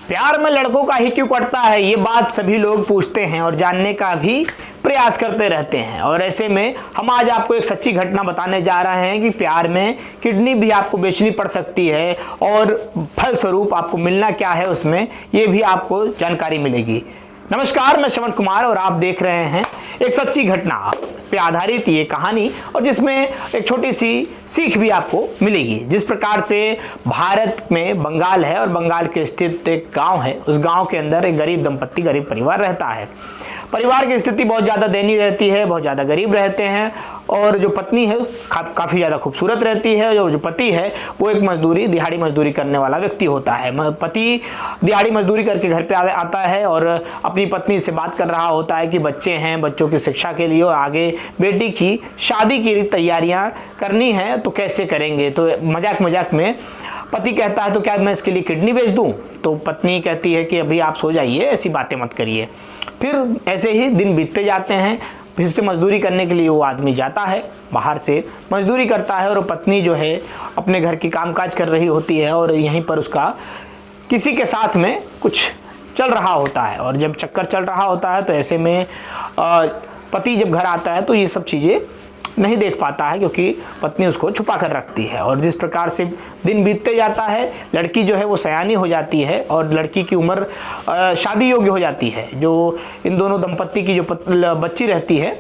प्यार में लड़कों का ही क्यों कटता है, ये बात सभी लोग पूछते हैं और जानने का भी प्रयास करते रहते हैं। और ऐसे में हम आज आपको एक सच्ची घटना बताने जा रहे हैं कि प्यार में किडनी भी आपको बेचनी पड़ सकती है और फलस्वरूप आपको मिलना क्या है उसमें, ये भी आपको जानकारी मिलेगी। नमस्कार, मैं श्रवण कुमार और आप देख रहे हैं एक सच्ची घटना पे आधारित ये कहानी, और जिसमें एक छोटी सी सीख भी आपको मिलेगी। जिस प्रकार से भारत में बंगाल है और बंगाल के स्थित एक गांव है, उस गांव के अंदर एक गरीब दंपत्ति, गरीब परिवार रहता है। परिवार की स्थिति बहुत ज़्यादा दयनीय रहती है, बहुत ज़्यादा गरीब रहते हैं और जो पत्नी है काफ़ी ज़्यादा खूबसूरत रहती है। जो पति है वो एक दिहाड़ी मजदूरी करने वाला व्यक्ति होता है। पति दिहाड़ी मजदूरी करके घर पे आता है और अपनी पत्नी से बात कर रहा होता है कि बच्चे हैं, बच्चों की शिक्षा के लिए और आगे बेटी की शादी की तैयारियां करनी है, तो कैसे करेंगे। तो मजाक मजाक में पति कहता है तो क्या मैं इसके लिए किडनी बेच दूं। तो पत्नी कहती है कि अभी आप सो जाइए, ऐसी बातें मत करिए। फिर ऐसे ही दिन बीतते जाते हैं। फिर से मजदूरी करने के लिए वो आदमी जाता है, बाहर से मजदूरी करता है और पत्नी जो है अपने घर की कामकाज कर रही होती है और यहीं पर उसका किसी के साथ में कुछ चल रहा होता है। और जब चक्कर चल रहा होता है तो ऐसे में पति जब घर आता है तो ये सब चीज़ें नहीं देख पाता है, क्योंकि पत्नी उसको छुपा कर रखती है। और जिस प्रकार से दिन बीतते जाता है, लड़की जो है वो सयानी हो जाती है और लड़की की उम्र शादी योग्य हो जाती है। जो इन दोनों दंपत्ति की जो बच्ची रहती है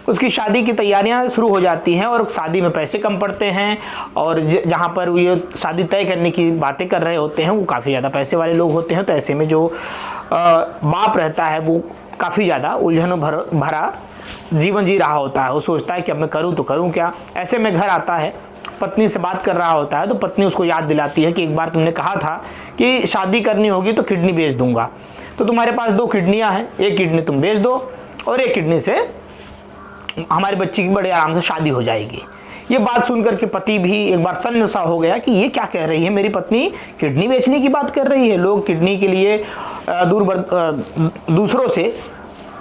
उसकी शादी की तैयारियां शुरू हो जाती हैं और शादी में पैसे कम पड़ते हैं। और जहाँ पर ये शादी तय करने की बातें कर रहे होते हैं वो काफ़ी ज़्यादा पैसे वाले लोग होते हैं। तो ऐसे में जो बाप रहता है वो काफ़ी ज़्यादा उलझनों भरा जीवन जी रहा होता है। वो सोचता है कि अब मैं करूँ तो करूँ क्या। ऐसे में घर आता है, पत्नी से बात कर रहा होता है तो पत्नी उसको याद दिलाती है कि एक बार तुमने कहा था कि शादी करनी होगी तो किडनी बेच दूंगा, तो तुम्हारे पास 2 किडनियां हैं, एक किडनी तुम बेच दो और एक किडनी से हमारी बच्ची की बड़े आराम से शादी हो जाएगी। ये बात सुनकर के पति भी एक बार सन्न सा हो गया कि ये क्या कह रही है, मेरी पत्नी किडनी बेचने की बात कर रही है। लोग किडनी के लिए दूसरों से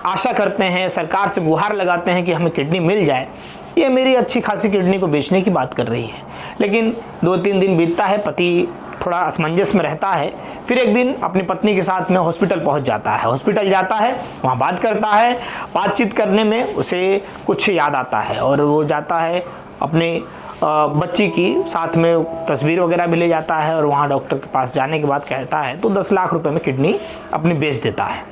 आशा करते हैं, सरकार से गुहार लगाते हैं कि हमें किडनी मिल जाए, ये मेरी अच्छी खासी किडनी को बेचने की बात कर रही है। लेकिन 2-3 दिन बीतता है, पति थोड़ा असमंजस में रहता है। फिर एक दिन अपनी पत्नी के साथ में हॉस्पिटल पहुंच जाता है। हॉस्पिटल जाता है, वहाँ बात करता है। बातचीत करने में उसे कुछ याद आता है और वो जाता है अपने बच्ची की साथ में तस्वीर वगैरह भी ले जाता है और वहाँ डॉक्टर के पास जाने के बाद कहता है तो 10 लाख रुपए में किडनी अपनी बेच देता है।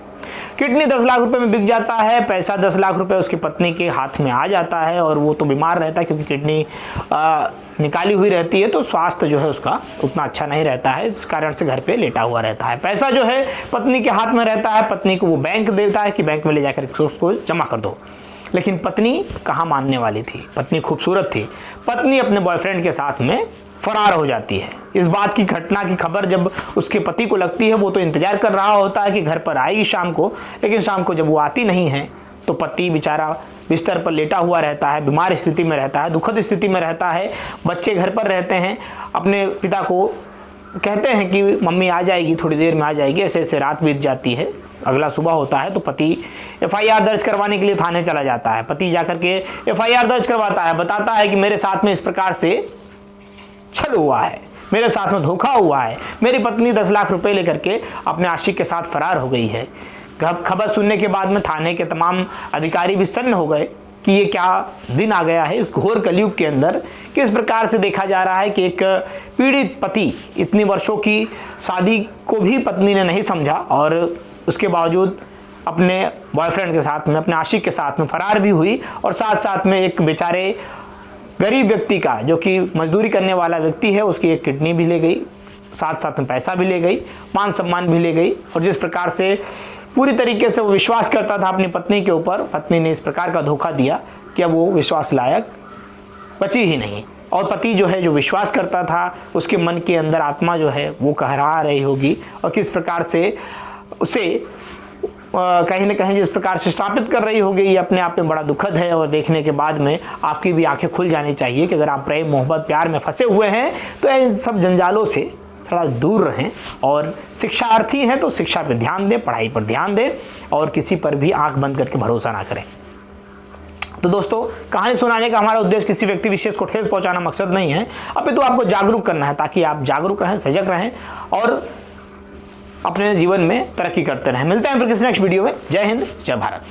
किडनी 10 लाख रुपए में बिक जाता है। पैसा 10 लाख रुपए उसकी पत्नी के हाथ में आ जाता है और वो तो बीमार रहता है, क्योंकि किडनी निकाली हुई रहती है तो स्वास्थ्य जो है उसका उतना अच्छा नहीं रहता है, इस कारण से घर पे लेटा हुआ रहता है। पैसा जो है पत्नी के हाथ में रहता है, पत्नी को वो बैंक देता है कि बैंक में ले जाकर उसको जमा कर दो। लेकिन पत्नी कहाँ मानने वाली थी, पत्नी खूबसूरत थी। पत्नी अपने बॉयफ्रेंड के साथ में फरार हो जाती है। इस बात की घटना की खबर जब उसके पति को लगती है, वो तो इंतजार कर रहा होता है कि घर पर आएगी शाम को, लेकिन शाम को जब वो आती नहीं है तो पति बेचारा बिस्तर पर लेटा हुआ रहता है, बीमार स्थिति में रहता है, दुखद स्थिति में रहता है। बच्चे घर पर रहते हैं, अपने पिता को कहते हैं कि मम्मी आ जाएगी, थोड़ी देर में आ जाएगी। ऐसे ऐसे रात बीत जाती है। अगला सुबह होता है तो पति FIR दर्ज करवाने के लिए थाने चला जाता है। पति जाकर के FIR दर्ज करवाता है, बताता है कि मेरे साथ में इस प्रकार से छल हुआ है, मेरे साथ में धोखा हुआ है, मेरी पत्नी 10 लाख रुपए लेकर के अपने आशिक के साथ फरार हो गई है। खबर सुनने के बाद में थाने के तमाम अधिकारी भी सन्न हो गए कि ये क्या दिन आ गया है इस घोर कलयुग के अंदर। किस प्रकार से देखा जा रहा है कि एक पीड़ित पति, इतनी वर्षों की शादी को भी पत्नी ने नहीं समझा और उसके बावजूद अपने बॉयफ्रेंड के साथ में, अपने आशिक के साथ में फरार भी हुई और साथ साथ में एक बेचारे गरीब व्यक्ति का, जो कि मजदूरी करने वाला व्यक्ति है, उसकी एक किडनी भी ले गई, साथ साथ में पैसा भी ले गई, मान सम्मान भी ले गई। और जिस प्रकार से पूरी तरीके से वो विश्वास करता था अपनी पत्नी के ऊपर, पत्नी ने इस प्रकार का धोखा दिया कि अब वो विश्वास लायक बची ही नहीं। और पति जो है, जो विश्वास करता था, उसके मन के अंदर आत्मा जो है वो कहरा रही होगी और किस प्रकार से उसे कहीं ना कहीं जिस प्रकार से स्थापित कर रही होगी, ये अपने आप में बड़ा दुखद है। और देखने के बाद में आपकी भी आंखें खुल जानी चाहिए कि अगर आप प्रेम मोहब्बत प्यार में फंसे हुए हैं तो इन सब जंजालों से थोड़ा दूर रहें। और शिक्षार्थी हैं तो शिक्षा पे ध्यान दें, पढ़ाई पर ध्यान दें और किसी पर भी आंख बंद करके भरोसा ना करें। तो दोस्तों, कहानी सुनाने का हमारा उद्देश्य किसी व्यक्ति विशेष को ठेस पहुंचाना मकसद नहीं है, अपितु आपको जागरूक करना है ताकि आप जागरूक रहें, सजग रहें और अपने जीवन में तरक्की करते रहें। मिलते हैं फिर किसी नेक्स्ट वीडियो में। जय हिंद, जय भारत।